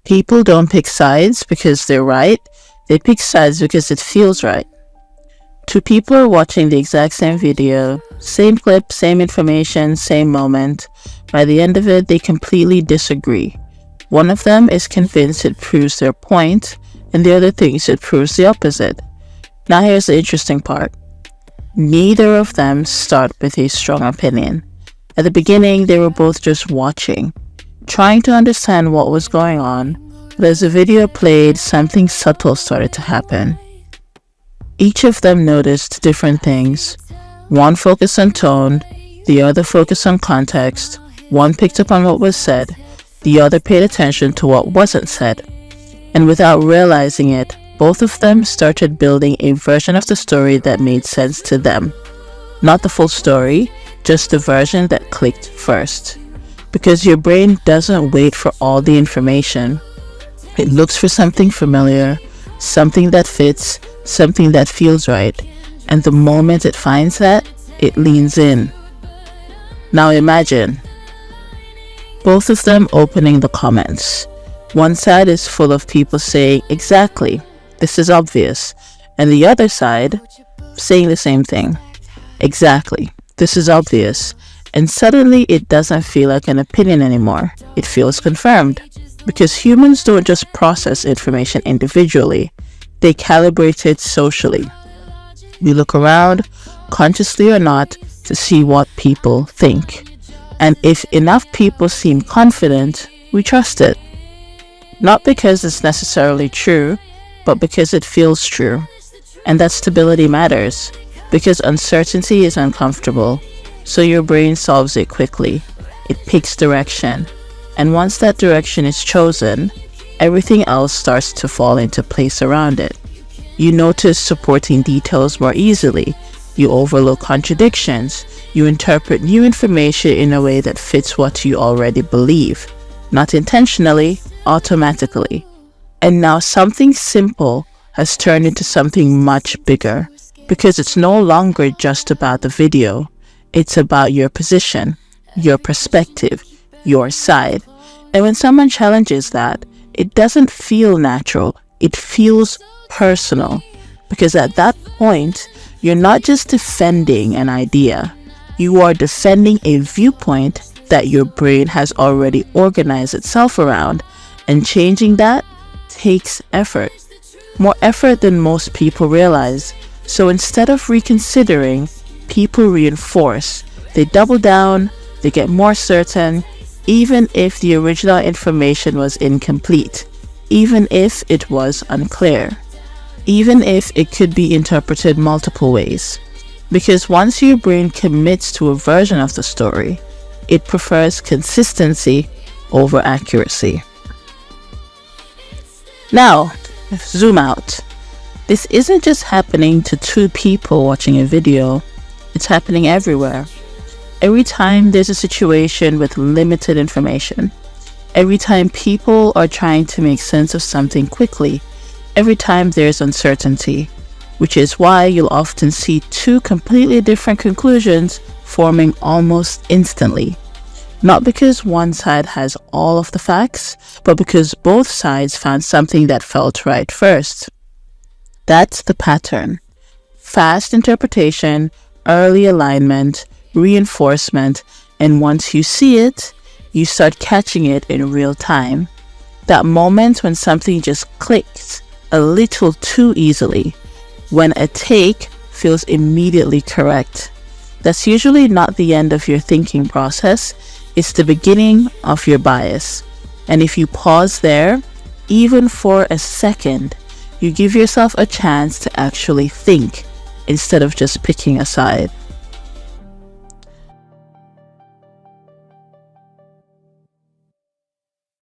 People don't pick sides because they're right, they pick sides because it feels right. Two people are watching the exact same video, same clip, same information, same moment. By the end of it, they completely disagree. One of them is convinced it proves their point, and the other thinks it proves the opposite. Now here's the interesting part. Neither of them start with a strong opinion. At the beginning, they were both just watching, trying to understand what was going on, but as the video played, something subtle started to happen. Each of them noticed different things. One focused on tone, the other focused on context. One picked up on what was said, the other paid attention to what wasn't said. And without realizing it, both of them started building a version of the story that made sense to them. Not the full story, just the version that clicked first. Because your brain doesn't wait for all the information. It looks for something familiar, something that fits, something that feels right. And the moment it finds that, it leans in. Now imagine both of them opening the comments. One side is full of people saying, exactly, this is obvious. And the other side saying the same thing. Exactly, this is obvious. And suddenly it doesn't feel like an opinion anymore. It feels confirmed. Because humans don't just process information individually. They calibrate it socially. We look around, consciously or not, to see what people think. And if enough people seem confident, we trust it. Not because it's necessarily true, but because it feels true. And that stability matters, because uncertainty is uncomfortable. So your brain solves it quickly. It picks direction. And once that direction is chosen, everything else starts to fall into place around it. You notice supporting details more easily. You overlook contradictions. You interpret new information in a way that fits what you already believe. Not intentionally, automatically. And now something simple has turned into something much bigger. Because it's no longer just about the video. It's about your position, your perspective, your side. And when someone challenges that, it doesn't feel natural. It feels personal. Because at that point, you're not just defending an idea. You are defending a viewpoint that your brain has already organized itself around. And changing that takes effort. More effort than most people realize. So instead of reconsidering, people reinforce. They double down, they get more certain, even if the original information was incomplete, even if it was unclear, even if it could be interpreted multiple ways. Because once your brain commits to a version of the story, it prefers consistency over accuracy. Now, zoom out. This isn't just happening to two people watching a video, it's happening everywhere. Every time there's a situation with limited information, every time people are trying to make sense of something quickly, every time there's uncertainty, which is why you'll often see two completely different conclusions forming almost instantly. Not because one side has all of the facts, but because both sides found something that felt right first. That's the pattern. Fast interpretation, early alignment, reinforcement, and once you see it, you start catching it in real time. That moment when something just clicks a little too easily, when a take feels immediately correct. That's usually not the end of your thinking process, it's the beginning of your bias. And if you pause there, even for a second, you give yourself a chance to actually think instead of just picking a side.